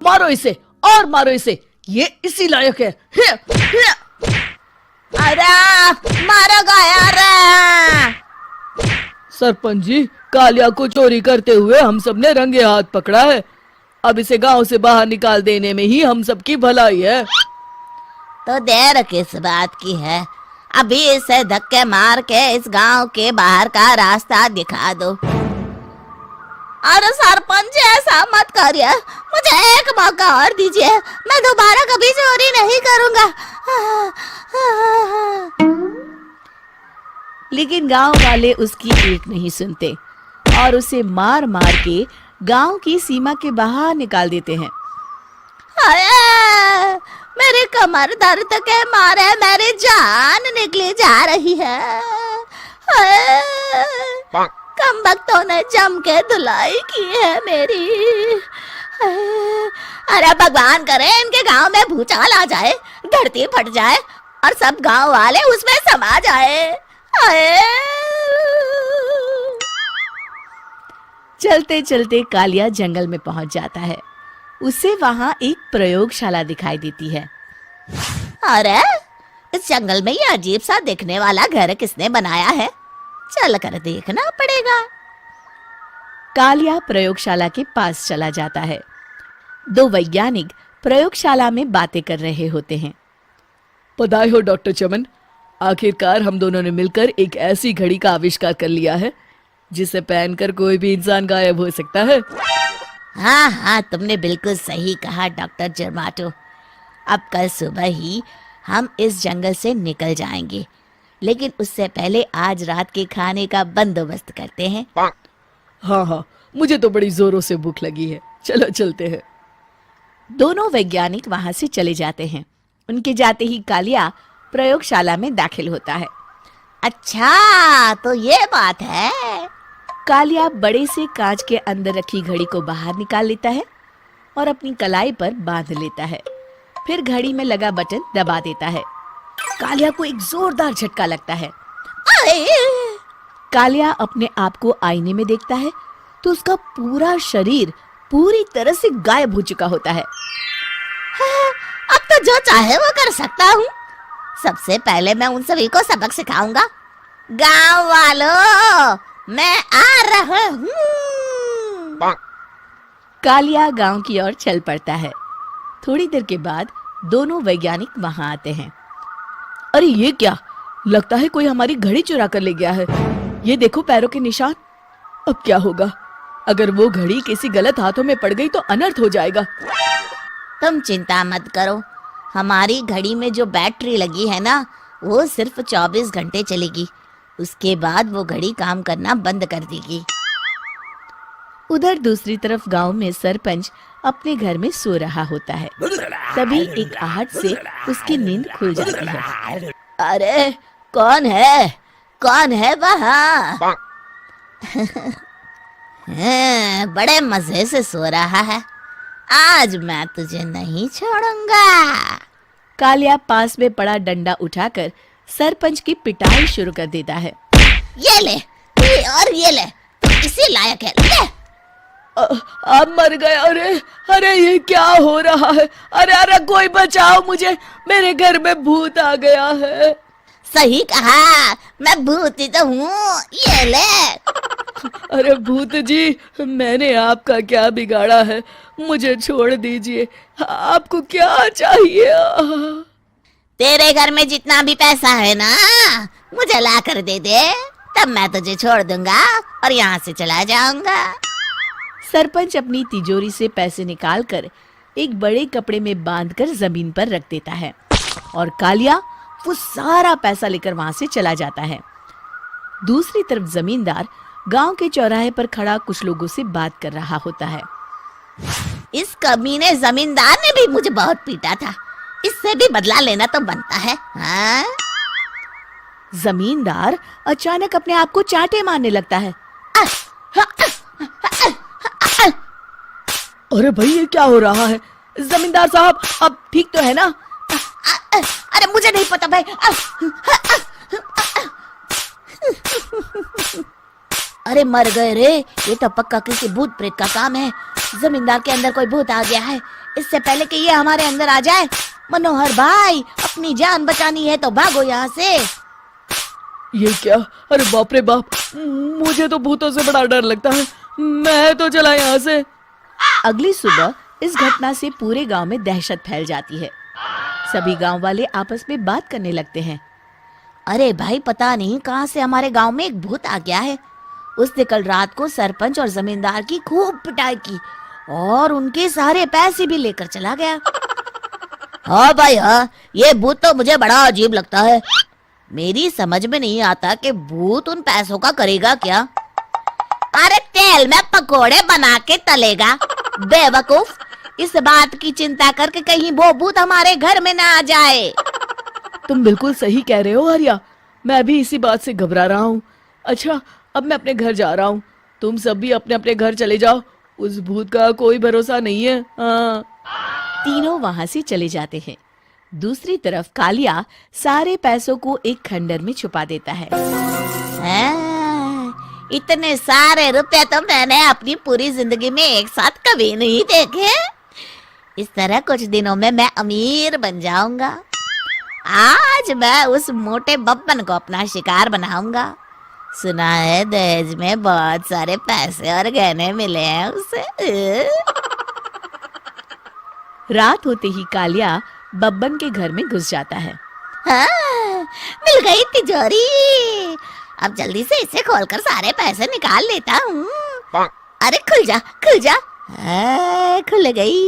मारो इसे और मारो इसे, ये इसी लायक है। अरे मारो यार। सरपंच जी, कालिया को चोरी करते हुए हम सब ने रंगे हाथ पकड़ा है। अब इसे गांव से बाहर निकाल देने में ही हम सबकी भलाई है। तो देर किस बात की है, अभी इसे धक्के मार के इस गांव के बाहर का रास्ता दिखा दो। अरे सरपंच ऐसा मत करिए, मुझे एक मौका और दीजिए, मैं दोबारा कभी चोरी नहीं करूंगा। लेकिन गांव वाले उसकी एक नहीं सुनते और उसे मार मार के गांव की सीमा के बाहर निकाल देते हैं। मेरी कमर दर्द के मारे मेरी जान निकली जा रही है। कमबख्तों ने जम के धुलाई की है मेरी। अरे भगवान करे इनके गांव में भूचाल आ जाए, धरती फट जाए और सब गांव वाले उसमें समा जाए। चलते चलते कालिया जंगल में पहुंच जाता है। उसे वहां एक प्रयोगशाला दिखाई देती है। अरे इस जंगल में ये अजीब सा दिखने वाला घर किसने बनाया है, चल कर देखना पड़ेगा। कालिया प्रयोगशाला के पास चला जाता है। दो वैज्ञानिक प्रयोगशाला में बातें कर रहे होते हैं। बधाई हो डॉक्टर चमन, आखिरकार हम दोनों ने मिलकर एक ऐसी घड़ी का आविष्कार कर लिया है जिसे पहनकर कोई भी इंसान गायब हो सकता है। हाँ, तुमने बिल्कुल सही कहा डॉक्टर जर्माटो। अब कल सुबह ही हम इस जंगल से निकल जाएंगे, लेकिन उससे पहले आज रात के खाने का बंदोबस्त करते हैं। हाँ, मुझे तो बड़ी जोरों से भूख लगी है, चलो चलते हैं। दोनों वैज्ञानिक वहां से चले जाते हैं। उनके जाते ही कालिया प्रयोगशाला में दाखिल होता है। अच्छा, तो ये बात है। कालिया बड़े से कांच के अंदर रखी घड़ी को बाहर निकाल लेता है और अपनी कलाई पर बांध लेता है। फिर घड़ी में लगा बटन दबा देता है। कालिया को एक जोरदार झटका लगता है। कालिया अपने आप को आईने में देखता है तो उसका पूरा शरीर पूरी तरह से गायब हो चुका होता है। अब तो जो चाहे वो कर सकता हूँ। सबसे पहले मैं उन सभी को सबक सिखाऊंगा। गांव वालों, मैं आ रहा हूँ। कालिया गांव की ओर चल पड़ता है। थोड़ी देर के बाद दोनों वैज्ञानिक वहां आते हैं। अरे ये क्या, लगता है कोई हमारी घड़ी चुरा कर ले गया है। ये देखो पैरों के निशान। अब क्या होगा, अगर वो घड़ी किसी गलत हाथों में पड़ गई तो अनर्थ हो जाएगा। तुम चिंता मत करो, हमारी घड़ी में जो बैटरी लगी है ना, वो सिर्फ 24 घंटे चलेगी। उसके बाद वो घड़ी काम करना बंद कर देगी। उधर दूसरी तरफ गांव में सरपंच अपने घर में सो रहा होता है। तभी एक आहट से उसकी नींद खुल जाती है। अरे कौन है वहाँ? बड़े मजे से सो रहा है, आज मैं तुझे नहीं छोड़ूंगा। कालिया पास में पड़ा डंडा उठाकर सरपंच की पिटाई शुरू कर देता है। ये ले, ये ले, तू इसी लायक है, ले। आप मर गए। अरे ये क्या हो रहा है? अरे कोई बचाओ मुझे, मेरे घर में भूत आ गया है। सही कहा, मैं भूत ही तो हूँ, ये ले। अरे भूत जी, मैंने आपका क्या बिगाड़ा है, मुझे छोड़ दीजिए। आपको क्या चाहिए? तेरे घर में जितना भी पैसा है ना, मुझे ला कर दे दे, तब मैं तुझे छोड़ दूंगा और यहाँ से चला जाऊंगा। सरपंच अपनी तिजोरी से पैसे निकालकर एक बड़े कपड़े में बांधकर जमीन पर रख देता है और कालिया वो सारा पैसा लेकर वहां से चला जाता है। दूसरी तरफ जमींदार गांव के चौराहे पर खड़ा कुछ लोगों से बात कर रहा होता है। इस कमीने जमींदार ने भी मुझे बहुत पीटा था, इससे भी बदला लेना तो बनता है। हाँ? जमींदार अचानक अपने आप को चांटे मारने लगता है। अरे भाई ये क्या हो रहा है? जमींदार साहब, अब ठीक तो है ना? अरे मुझे नहीं पता भाई। अरे मर गए रे, ये तो पक्का किसी भूत प्रेत का काम है। जमींदार के अंदर कोई भूत आ गया है। इससे पहले कि ये हमारे अंदर आ जाए, मनोहर भाई अपनी जान बचानी है तो भागो यहाँ से। ये क्या? अरे बाप रे बाप, मुझे तो भूतों से बड़ा डर लगता है। मैं तो चला यहाँ से। अगली सुबह इस घटना से पूरे गांव में दहशत फैल जाती है। सभी गांव वाले आपस में बात करने लगते हैं। अरे भाई, पता नहीं कहाँ से हमारे गांव में एक भूत आ गया है। उसने कल रात को सरपंच और जमींदार की खूब पिटाई की और उनके सारे पैसे भी लेकर चला गया। हाँ भाई हाँ, ये भूत तो मुझे बड़ा अजीब लगता है। मेरी समझ में नहीं आता कि भूत उन पैसों का करेगा क्या। अरे तेल में पकोड़े बना के तलेगा बेवकूफ। इस बात की चिंता करके कहीं वो भूत हमारे घर में ना आ जाए। तुम बिल्कुल सही कह रहे हो आर्या, मैं भी इसी बात से घबरा रहा हूँ। अच्छा, अब मैं अपने घर जा रहा हूँ। तुम सब भी अपने अपने घर चले जाओ। उस भूत का कोई भरोसा नहीं है। हाँ। तीनों वहां से चले जाते हैं। दूसरी तरफ कालिया सारे पैसों को एक खंडर में छुपा देता है। इतने सारे रुपए तो मैंने अपनी पूरी जिंदगी में एक साथ कभी नहीं देखे। इस तरह कुछ दिनों में मैं अमीर बन जाऊंगा। आज मैं उस मोटे बब्बन को अपना शिकार बनाऊंगा। सुना है दहेज में बहुत सारे पैसे और गहने मिले हैं उसे। रात होते ही कालिया बब्बन के घर में घुस जाता है। हाँ, मिल गई तिजोरी। अब जल्दी से इसे खोलकर सारे पैसे निकाल लेता हूँ। अरे खुल जा खुल जा। खुल गई।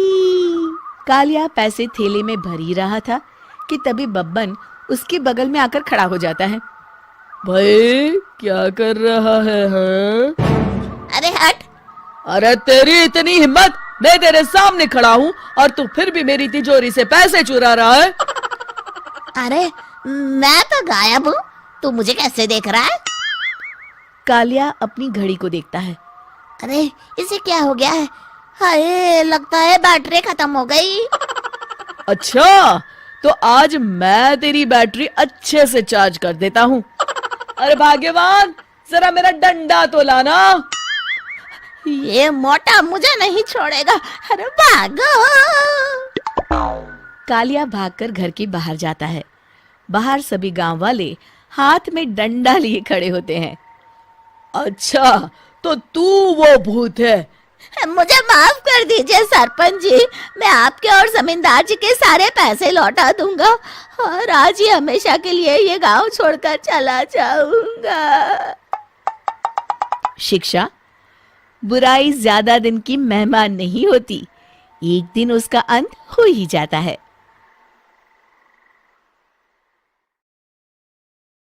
कालिया पैसे थैले में भर ही रहा था कि तभी बब्बन उसके बगल में आकर खड़ा हो जाता है। भाई क्या कर रहा है? हाँ? अरे हट। अरे तेरी इतनी हिम्मत, मैं तेरे सामने खड़ा हूँ और तू फिर भी मेरी तिजोरी से पैसे चुरा रहा है। अरे मैं तो गायब हूँ, तू मुझे कैसे देख रहा है? कालिया अपनी घड़ी को देखता है। अरे इसे क्या हो गया है? हाय, लगता है बैटरी खत्म हो गई। अच्छा, तो आज मैं तेरी बैटरी अच्छे से चार्ज कर देता हूँ। अरे भाग्यवान, जरा मेरा डंडा तो लाना। ये मोटा मुझे नहीं छोड़ेगा। अरे भागो। कालिया भागकर घर के बाहर जाता है। बाहर सभी गांव वाले हाथ में डंडा लिए खड़े होते हैं। अच्छा, तो तू वो भूत है? मुझे माफ कर दीजिए सरपंच जी, मैं आपके और जमींदार जी के सारे पैसे लौटा दूंगा और आज ही हमेशा के लिए ये गांव छोड़कर चला जाऊंगा। शिक्षा, बुराई ज्यादा दिन की मेहमान नहीं होती, एक दिन उसका अंत हो ही जाता है।